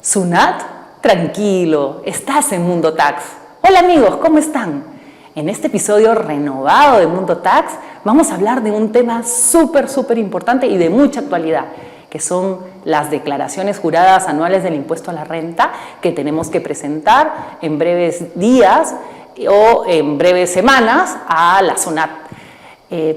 Sunat, tranquilo, estás en Mundo Tax. Hola amigos, ¿cómo están? En este episodio renovado de Mundo Tax vamos a hablar de un tema súper importante y de mucha actualidad, que son las declaraciones juradas anuales del impuesto a la renta que tenemos que presentar en breves días o en breves semanas a la Sunat.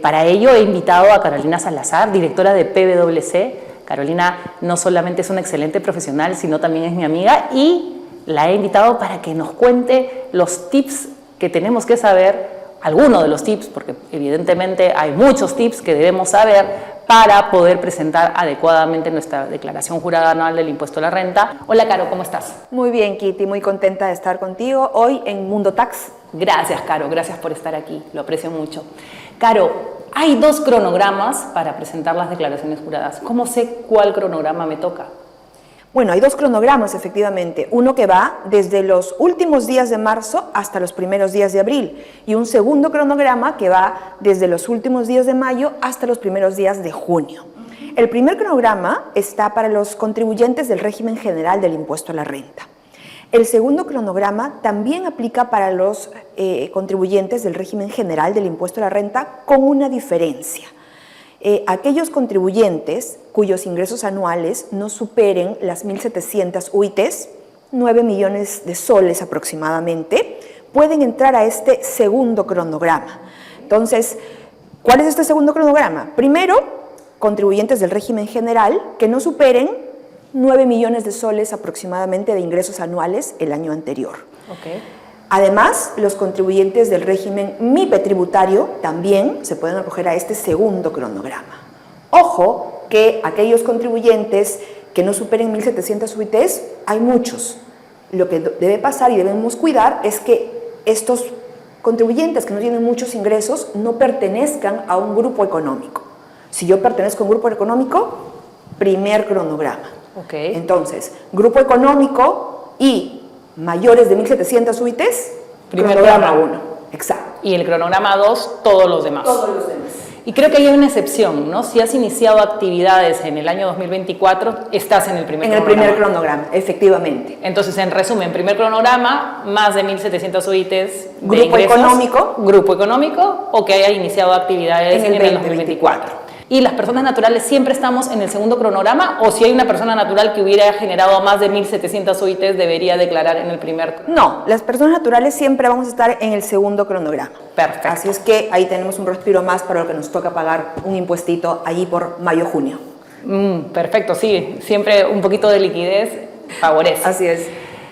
Para ello he invitado a Carolina Salazar, directora de PwC. Carolina no solamente es una excelente profesional, sino también es mi amiga y la he invitado para que nos cuente los tips que tenemos que saber, algunos de los tips, porque evidentemente hay muchos tips que debemos saber para poder presentar adecuadamente nuestra declaración jurada anual del impuesto a la renta. Hola Caro, ¿cómo estás? Muy bien, Kitty, muy contenta de estar contigo hoy en Mundo Tax. Gracias, Caro, gracias por estar aquí, lo aprecio mucho. Caro, hay dos cronogramas para presentar las declaraciones juradas. ¿Cómo sé cuál cronograma me toca? Bueno, hay dos cronogramas, efectivamente. Uno que va desde los últimos días de marzo hasta los primeros días de abril y un segundo cronograma que va desde los últimos días de mayo hasta los primeros días de junio. El primer cronograma está para los contribuyentes del régimen general del impuesto a la renta. El segundo cronograma también aplica para los contribuyentes del régimen general del impuesto a la renta con una diferencia. Aquellos contribuyentes cuyos ingresos anuales no superen las 1.700 UITs, 9 millones de soles aproximadamente, pueden entrar a este segundo cronograma. Entonces, ¿cuál es este segundo cronograma? Primero, contribuyentes del régimen general que no superen 9 millones de soles aproximadamente de ingresos anuales el año anterior. Okay. Además, los contribuyentes del régimen MIPE tributario también se pueden acoger a este segundo cronograma. Ojo que aquellos contribuyentes que no superen 1.700 UITs, hay muchos. Lo que debe pasar y debemos cuidar es que estos contribuyentes que no tienen muchos ingresos no pertenezcan a un grupo económico. Si yo pertenezco a un grupo económico, primer cronograma. Okay. Entonces, grupo económico y mayores de 1.700 UITs, primer cronograma 1. Exacto. Y el cronograma 2, todos los demás. Todos los demás. Y creo que hay una excepción, ¿no? Si has iniciado actividades en el año 2024, estás en el primer cronograma. En el primer cronograma, efectivamente. Entonces, en resumen, primer cronograma, más de 1.700 UITs. Grupo económico. Grupo económico o que haya iniciado actividades en el 2024. Y las personas naturales siempre estamos en el segundo cronograma, o si hay una persona natural que hubiera generado más de 1.700 UITs, debería declarar en el primer cronograma. No, las personas naturales siempre vamos a estar en el segundo cronograma. Perfecto. Así es que ahí tenemos un respiro más para lo que nos toca pagar un impuestito allí por mayo-junio. Perfecto, sí, siempre un poquito de liquidez favorece. Así es.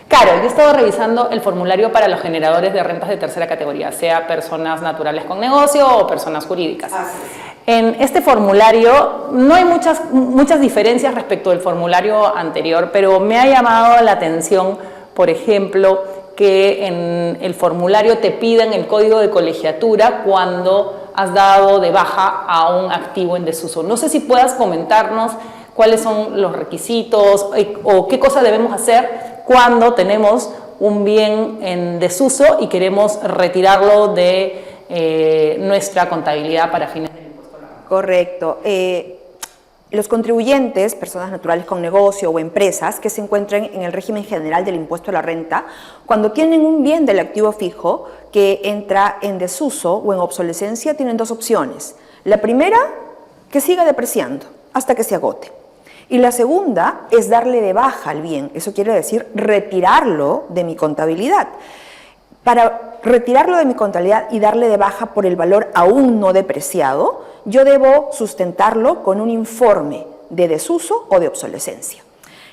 Caro, yo he estado revisando el formulario para los generadores de rentas de tercera categoría, sea personas naturales con negocio o personas jurídicas. Así es. En este formulario no hay muchas diferencias respecto del formulario anterior, pero me ha llamado la atención, por ejemplo, que en el formulario te piden el código de colegiatura cuando has dado de baja a un activo en desuso. No sé si puedas comentarnos cuáles son los requisitos o qué cosa debemos hacer cuando tenemos un bien en desuso y queremos retirarlo de nuestra contabilidad para fines de... Correcto. Los contribuyentes, personas naturales con negocio o empresas que se encuentren en el régimen general del impuesto a la renta, cuando tienen un bien del activo fijo que entra en desuso o en obsolescencia, tienen dos opciones. La primera, que siga depreciando hasta que se agote. Y la segunda es darle de baja al bien. Eso quiere decir retirarlo de mi contabilidad. Para retirarlo de mi contabilidad y darle de baja por el valor aún no depreciado, yo debo sustentarlo con un informe de desuso o de obsolescencia.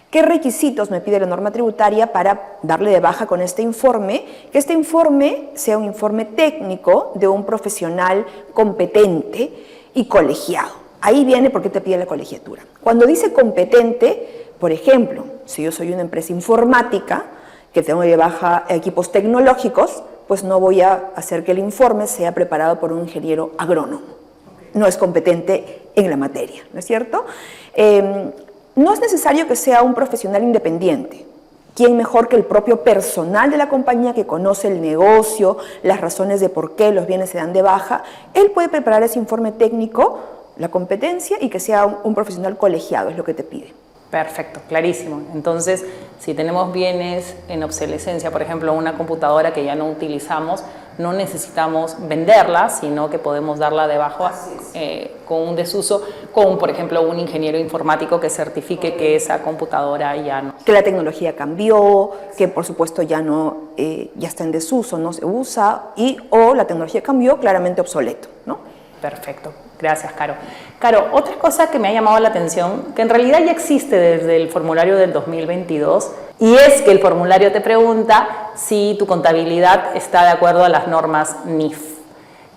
¿Qué requisitos me pide la norma tributaria para darle de baja con este informe? Que este informe sea un informe técnico de un profesional competente y colegiado. Ahí viene por qué te pide la colegiatura. Cuando dice competente, por ejemplo, si yo soy una empresa informática, que tengo de baja equipos tecnológicos, pues no voy a hacer que el informe sea preparado por un ingeniero agrónomo. No es competente en la materia, ¿no es cierto? No es necesario que sea un profesional independiente. ¿Quién mejor que el propio personal de la compañía que conoce el negocio, las razones de por qué los bienes se dan de baja? Él puede preparar ese informe técnico, la competencia, y que sea un profesional colegiado, es lo que te pide. Perfecto, clarísimo. Entonces, Si tenemos bienes en obsolescencia, por ejemplo, una computadora que ya no utilizamos, no necesitamos venderla, sino que podemos darla de bajo con un desuso, con, por ejemplo, un ingeniero informático que certifique que esa computadora ya no. Que la tecnología cambió, que por supuesto ya está en desuso, no se usa, o la tecnología cambió, claramente obsoleto, ¿no? Perfecto. Gracias, Caro. Caro, otra cosa que me ha llamado la atención, que en realidad ya existe desde el formulario del 2022, y es que el formulario te pregunta si tu contabilidad está de acuerdo a las normas NIF.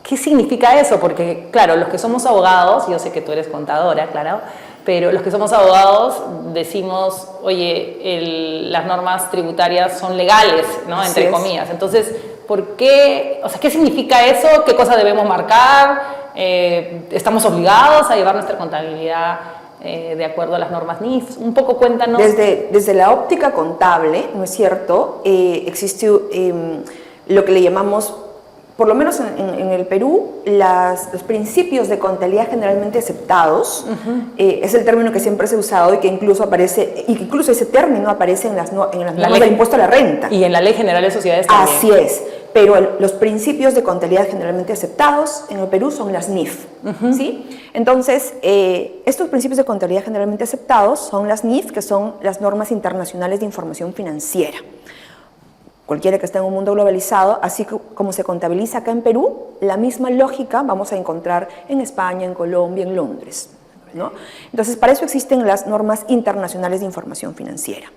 ¿Qué significa eso? Porque, claro, los que somos abogados, yo sé que tú eres contadora, claro, pero los que somos abogados decimos, oye, las normas tributarias son legales, ¿no? Entre comillas. Entonces, ¿por qué? O sea, ¿qué significa eso? ¿Qué cosa debemos marcar? ¿Estamos obligados a llevar nuestra contabilidad de acuerdo a las normas NIF? Un poco cuéntanos. Desde la óptica contable, ¿no es cierto? Existe lo que le llamamos, por lo menos en el Perú, los principios de contabilidad generalmente aceptados. Es el término que siempre se ha usado y que incluso ese término aparece en las normas del impuesto a la renta. Y en la Ley General de Sociedades también. Así es. Pero los principios de contabilidad generalmente aceptados en el Perú son las NIF, ¿sí? Entonces, estos principios de contabilidad generalmente aceptados son las NIF, que son las normas internacionales de información financiera. Cualquiera que esté en un mundo globalizado, así como se contabiliza acá en Perú, la misma lógica vamos a encontrar en España, en Colombia, en Londres, ¿no? Entonces, para eso existen las normas internacionales de información financiera.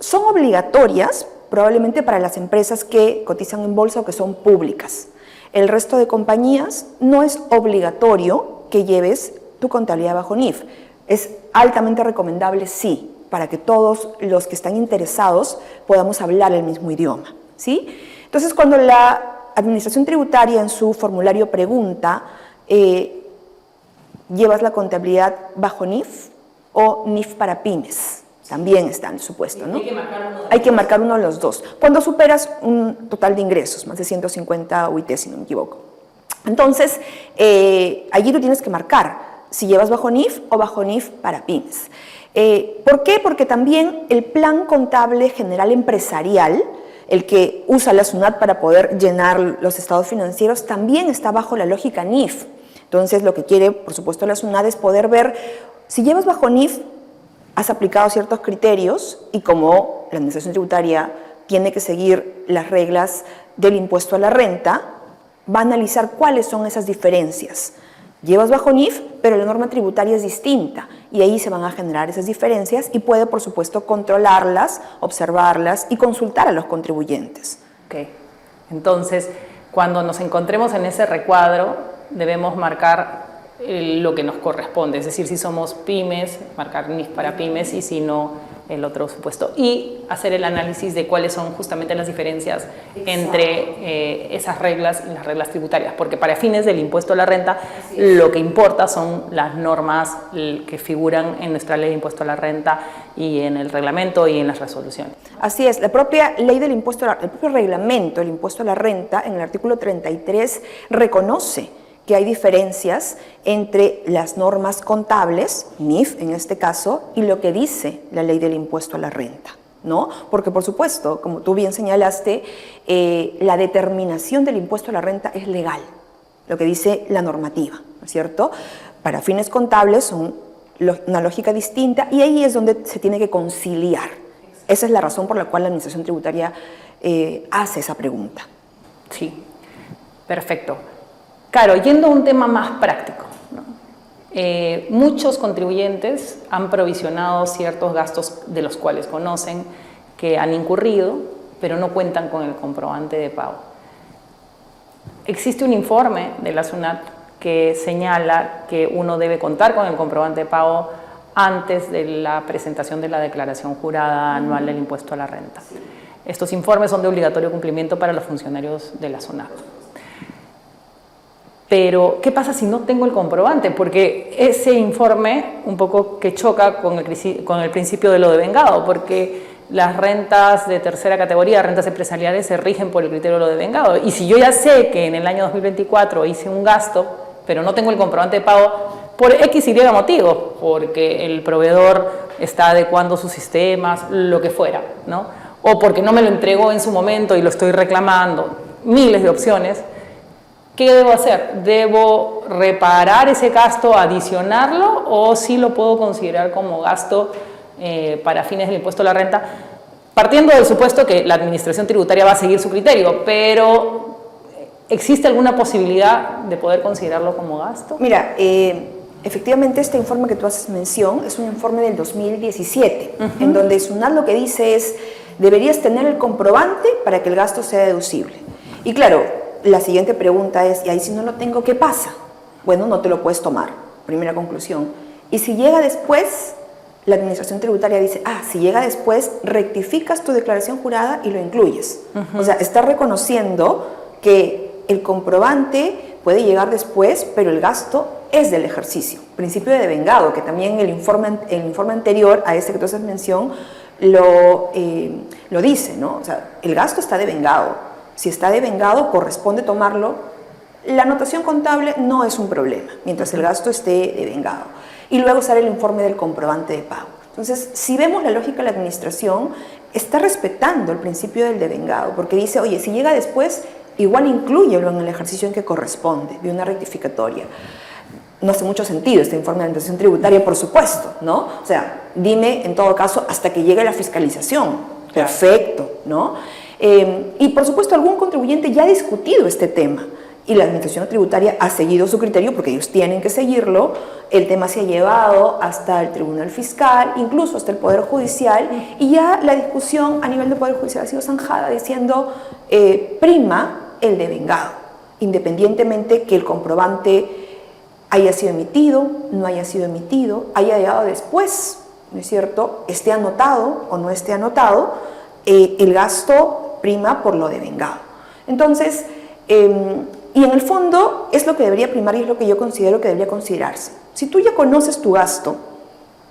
Son obligatorias probablemente para las empresas que cotizan en bolsa o que son públicas. El resto de compañías no es obligatorio que lleves tu contabilidad bajo NIF. Es altamente recomendable, sí, para que todos los que están interesados podamos hablar el mismo idioma, ¿sí? Entonces, cuando la Administración Tributaria en su formulario pregunta, ¿llevas la contabilidad bajo NIF o NIF para pymes? También está en el supuesto, ¿no? Hay que marcar uno de los dos. Cuando superas un total de ingresos, más de 150 UIT, si no me equivoco. Entonces, allí tú tienes que marcar si llevas bajo NIF o bajo NIF para pymes. ¿Por qué? Porque también el Plan Contable General Empresarial, el que usa la SUNAT para poder llenar los estados financieros, también está bajo la lógica NIF. Entonces, lo que quiere, por supuesto, la SUNAT es poder ver si llevas bajo NIF, has aplicado ciertos criterios y como la Administración Tributaria tiene que seguir las reglas del impuesto a la renta, va a analizar cuáles son esas diferencias. Llevas bajo NIF, pero la norma tributaria es distinta y ahí se van a generar esas diferencias y puede, por supuesto, controlarlas, observarlas y consultar a los contribuyentes. Ok. Entonces, cuando nos encontremos en ese recuadro, debemos marcar lo que nos corresponde, es decir, si somos pymes, marcar NIF para pymes y si no, el otro supuesto. Y hacer el análisis de cuáles son justamente las diferencias entre esas reglas y las reglas tributarias, porque para fines del impuesto a la renta, lo que importa son las normas que figuran en nuestra ley de impuesto a la renta y en el reglamento y en las resoluciones. Así es, la propia ley del impuesto, el propio reglamento del impuesto a la renta, en el artículo 33, reconoce que hay diferencias entre las normas contables, NIF en este caso, y lo que dice la ley del impuesto a la renta, ¿no? Porque, por supuesto, como tú bien señalaste, la determinación del impuesto a la renta es legal, lo que dice la normativa, ¿no es cierto? Para fines contables son una lógica distinta y ahí es donde se tiene que conciliar. Esa es la razón por la cual la Administración Tributaria hace esa pregunta. Sí, perfecto. Claro, yendo a un tema más práctico, ¿no? Muchos contribuyentes han provisionado ciertos gastos de los cuales conocen que han incurrido, pero no cuentan con el comprobante de pago. Existe un informe de la SUNAT que señala que uno debe contar con el comprobante de pago antes de la presentación de la declaración jurada anual del impuesto a la renta. Estos informes son de obligatorio cumplimiento para los funcionarios de la SUNAT. Pero, ¿qué pasa si no tengo el comprobante? Porque ese informe un poco que choca con el principio de lo devengado, porque las rentas de tercera categoría, rentas empresariales, se rigen por el criterio de lo devengado. Y si yo ya sé que en el año 2024 hice un gasto, pero no tengo el comprobante de pago, por X y motivo, porque el proveedor está adecuando sus sistemas, lo que fuera, ¿no? O porque no me lo entregó en su momento y lo estoy reclamando, miles de opciones. ¿Qué debo hacer? ¿Debo reparar ese gasto, adicionarlo, o sí lo puedo considerar como gasto para fines del impuesto a la renta? Partiendo del supuesto que la administración tributaria va a seguir su criterio, pero ¿existe alguna posibilidad de poder considerarlo como gasto? Mira, efectivamente este informe que tú haces mención es un informe del 2017, en donde SUNAT lo que dice es, deberías tener el comprobante para que el gasto sea deducible. Y claro, la siguiente pregunta es, ¿y ahí si no lo tengo, qué pasa? Bueno, no te lo puedes tomar, primera conclusión. Y si llega después, la administración tributaria dice, si llega después, rectificas tu declaración jurada y lo incluyes. O sea, está reconociendo que el comprobante puede llegar después, pero el gasto es del ejercicio. Principio de devengado, que también el informe anterior a este que tú haces mención lo dice, ¿no? O sea, el gasto está devengado. Si está devengado, corresponde tomarlo. La anotación contable no es un problema, mientras el gasto esté devengado. Y luego sale el informe del comprobante de pago. Entonces, si vemos la lógica de la administración, está respetando el principio del devengado, porque dice, oye, si llega después, igual inclúyelo en el ejercicio en que corresponde, de una rectificatoria. No hace mucho sentido este informe de administración tributaria, por supuesto, ¿no? O sea, dime, en todo caso, hasta que llegue la fiscalización. Perfecto, ¿no? Y por supuesto algún contribuyente ya ha discutido este tema y la administración tributaria ha seguido su criterio porque ellos tienen que seguirlo. El tema se ha llevado hasta el Tribunal Fiscal, incluso hasta el Poder Judicial, y ya la discusión a nivel del Poder Judicial ha sido zanjada diciendo prima el devengado, independientemente que el comprobante haya sido emitido, no haya sido emitido, haya llegado después, ¿no es cierto?, esté anotado o no esté anotado, el gasto prima por lo devengado. Entonces, y en el fondo es lo que debería primar y es lo que yo considero que debería considerarse. Si tú ya conoces tu gasto,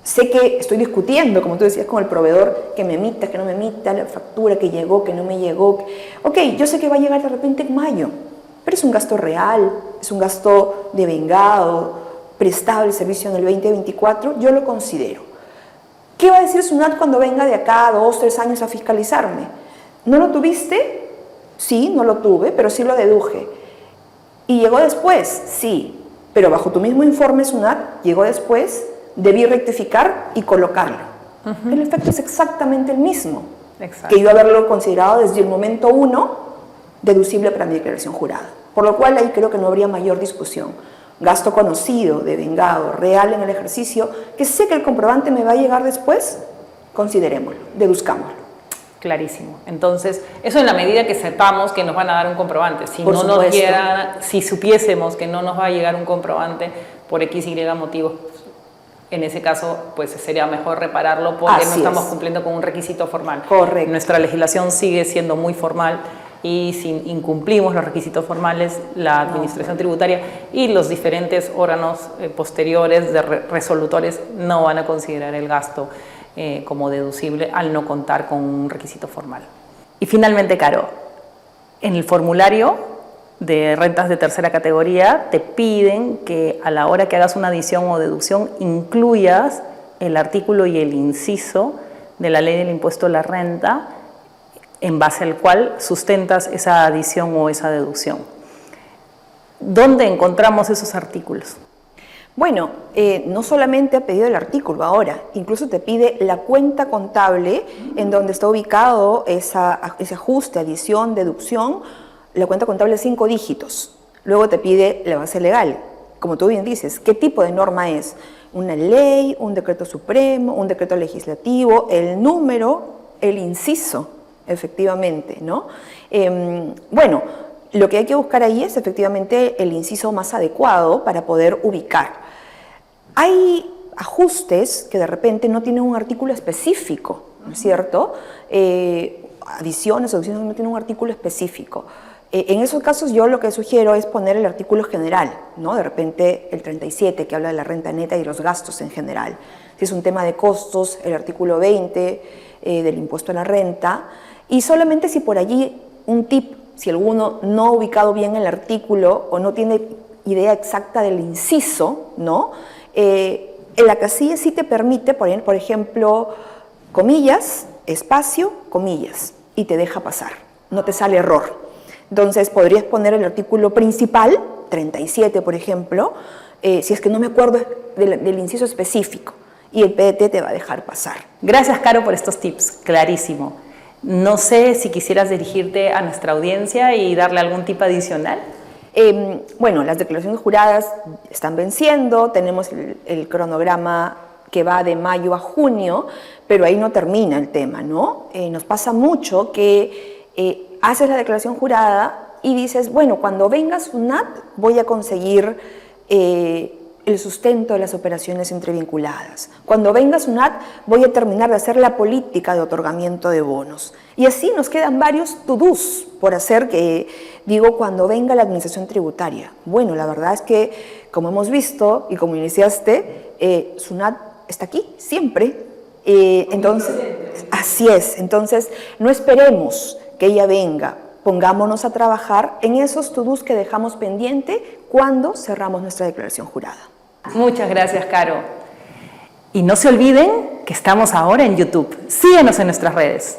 sé que estoy discutiendo, como tú decías, con el proveedor, que me emita, que no me emita, la factura que llegó, que no me llegó. Ok, yo sé que va a llegar de repente en mayo, pero es un gasto real, es un gasto devengado, prestado el servicio en el 2024, yo lo considero. ¿Qué va a decir SUNAT cuando venga de acá 2 o 3 años a fiscalizarme? ¿No lo tuviste? Sí, no lo tuve, pero sí lo deduje. ¿Y llegó después? Sí, pero bajo tu mismo informe SUNAT, llegó después, debí rectificar y colocarlo. El efecto es exactamente el mismo. Exacto. Que yo haberlo considerado desde el momento 1 deducible para mi declaración jurada. Por lo cual ahí creo que no habría mayor discusión. Gasto conocido, devengado, real en el ejercicio, que sé que el comprobante me va a llegar después, considerémoslo, deduzcámoslo. Clarísimo. Entonces, eso en la medida que sepamos que nos van a dar un comprobante. Si no nos llega, si supiésemos que no nos va a llegar un comprobante por X, Y motivos, en ese caso, pues sería mejor repararlo porque no estamos cumpliendo con un requisito formal. Correcto. Nuestra legislación sigue siendo muy formal y si incumplimos los requisitos formales, la administración tributaria y los diferentes órganos posteriores de resolutores no van a considerar el gasto como deducible al no contar con un requisito formal. Y finalmente, Caro, en el formulario de rentas de tercera categoría te piden que a la hora que hagas una adición o deducción incluyas el artículo y el inciso de la ley del impuesto a la renta en base al cual sustentas esa adición o esa deducción. ¿Dónde encontramos esos artículos? Bueno, no solamente ha pedido el artículo ahora, incluso te pide la cuenta contable en donde está ubicado ese ajuste, adición, deducción, la cuenta contable de 5 dígitos. Luego te pide la base legal, como tú bien dices, ¿qué tipo de norma es? ¿Una ley, un decreto supremo, un decreto legislativo, el número, el inciso, efectivamente, ¿no? Bueno, lo que hay que buscar ahí es efectivamente el inciso más adecuado para poder ubicar. Hay ajustes que de repente no tienen un artículo específico, ¿no es cierto? Adiciones o deducciones no tienen un artículo específico. En esos casos yo lo que sugiero es poner el artículo general, ¿no? De repente el 37 que habla de la renta neta y los gastos en general. Si es un tema de costos, el artículo 20 del impuesto a la renta. Y solamente si por allí un tip, si alguno no ha ubicado bien el artículo o no tiene idea exacta del inciso, ¿no? En la casilla sí te permite poner, por ejemplo, comillas, espacio, comillas, y te deja pasar, no te sale error. Entonces podrías poner el artículo principal, 37 por ejemplo, si es que no me acuerdo del inciso específico, y el PDT te va a dejar pasar. Gracias, Caro, por estos tips, clarísimo. No sé si quisieras dirigirte a nuestra audiencia y darle algún tip adicional. Bueno, las declaraciones juradas están venciendo, tenemos el cronograma que va de mayo a junio, pero ahí no termina el tema, ¿no? Nos pasa mucho que haces la declaración jurada y dices, bueno, cuando venga SUNAT voy a conseguir el sustento de las operaciones entrevinculadas. Cuando venga SUNAT voy a terminar de hacer la política de otorgamiento de bonos. Y así nos quedan varios to-dos por hacer que, digo, cuando venga la administración tributaria. Bueno, la verdad es que, como hemos visto y como iniciaste, SUNAT está aquí siempre. Entonces, así es. Entonces, no esperemos que ella venga. Pongámonos a trabajar en esos to-dos que dejamos pendiente cuando cerramos nuestra declaración jurada. Muchas gracias, Caro. Y no se olviden que estamos ahora en YouTube. Síguenos en nuestras redes.